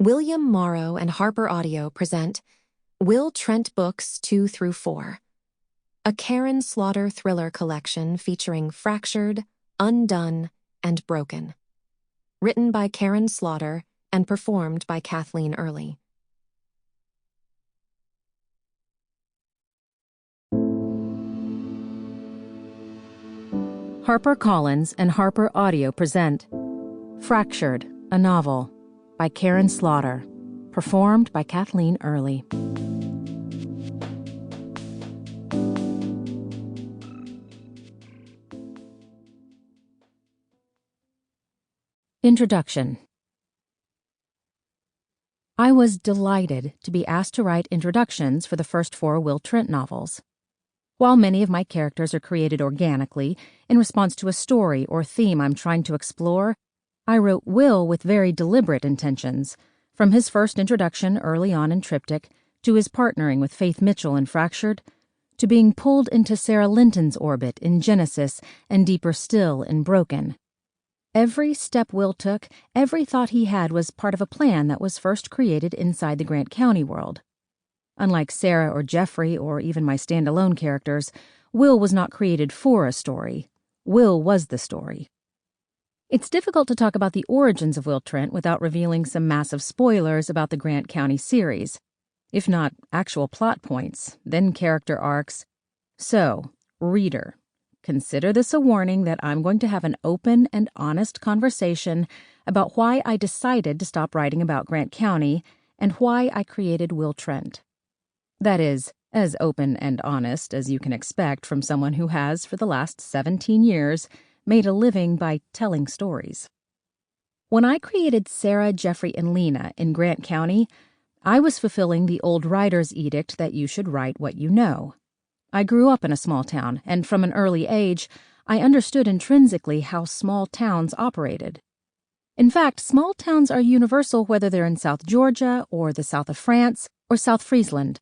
William Morrow and HarperAudio present Will Trent Books 2 through 4, a Karin Slaughter thriller collection featuring Fractured, Undone, and Broken. Written by Karin Slaughter and performed by Kathleen Early. HarperCollins and HarperAudio present Fractured, a novel by Karin Slaughter, performed by Kathleen Early. Introduction. I was delighted to be asked to write introductions for the first 4 Will Trent novels. While many of my characters are created organically in response to a story or theme I'm trying to explore, I wrote Will with very deliberate intentions, from his first introduction early on in Triptych, to his partnering with Faith Mitchell in Fractured, to being pulled into Sarah Linton's orbit in Genesis and deeper still in Broken. Every step Will took, every thought he had was part of a plan that was first created inside the Grant County world. Unlike Sarah or Jeffrey or even my standalone characters, Will was not created for a story. Will was the story. It's difficult to talk about the origins of Will Trent without revealing some massive spoilers about the Grant County series, if not actual plot points, then character arcs. So, reader, consider this a warning that I'm going to have an open and honest conversation about why I decided to stop writing about Grant County and why I created Will Trent. That is, as open and honest as you can expect from someone who has, for the last 17 years, made a living by telling stories. When I created Sarah, Jeffrey, and Lena in Grant County, I was fulfilling the old writer's edict that you should write what you know. I grew up in a small town, and from an early age, I understood intrinsically how small towns operated. In fact, small towns are universal whether they're in South Georgia or the south of France or South Friesland.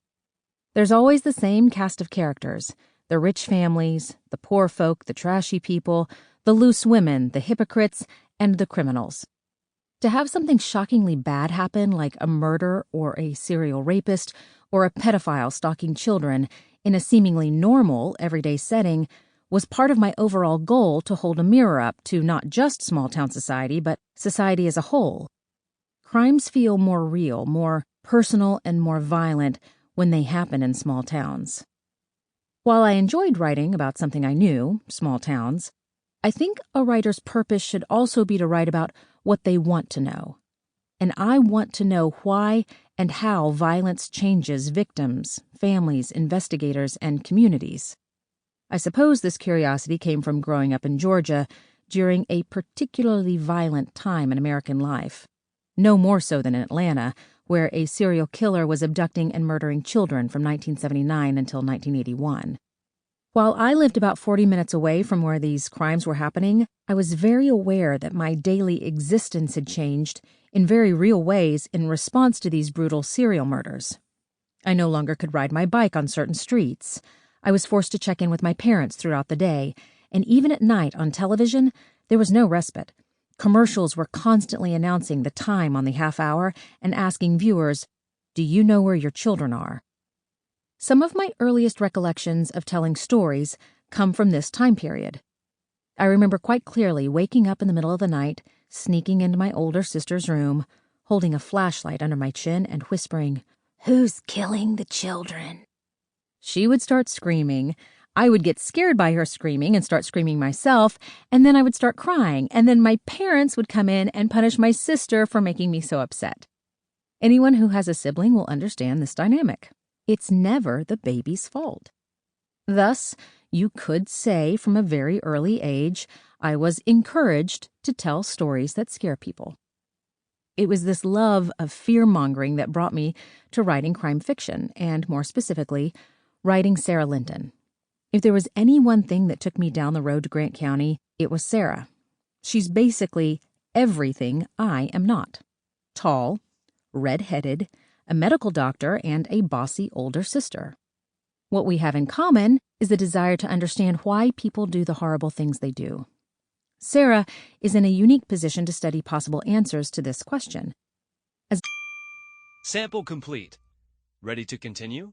There's always the same cast of characters, the rich families, the poor folk, the trashy people, the loose women, the hypocrites, and the criminals. To have something shockingly bad happen, like a murder or a serial rapist or a pedophile stalking children in a seemingly normal, everyday setting, was part of my overall goal to hold a mirror up to not just small-town society, but society as a whole. Crimes feel more real, more personal, and more violent when they happen in small towns. While I enjoyed writing about something I knew, small towns, I think a writer's purpose should also be to write about what they want to know. And I want to know why and how violence changes victims, families, investigators, and communities. I suppose this curiosity came from growing up in Georgia during a particularly violent time in American life. No more so than in Atlanta, where a serial killer was abducting and murdering children from 1979 until 1981. While I lived about 40 minutes away from where these crimes were happening, I was very aware that my daily existence had changed in very real ways in response to these brutal serial murders. I no longer could ride my bike on certain streets. I was forced to check in with my parents throughout the day, and even at night on television, there was no respite. Commercials were constantly announcing the time on the half hour and asking viewers, "Do you know where your children are?" Some of my earliest recollections of telling stories come from this time period. I remember quite clearly waking up in the middle of the night, sneaking into my older sister's room, holding a flashlight under my chin and whispering, "Who's killing the children?" She would start screaming. I would get scared by her screaming and start screaming myself, and then I would start crying, and then my parents would come in and punish my sister for making me so upset. Anyone who has a sibling will understand this dynamic. It's never the baby's fault. Thus, you could say from a very early age, I was encouraged to tell stories that scare people. It was this love of fear-mongering that brought me to writing crime fiction, and more specifically, writing Sarah Linton. If there was any one thing that took me down the road to Grant County, it was Sarah. She's basically everything I am not. Tall, red-headed, a medical doctor, and a bossy older sister. What we have in common is the desire to understand why people do the horrible things they do. Sarah is in a unique position to study possible answers to this question. As Sample complete. Ready to continue?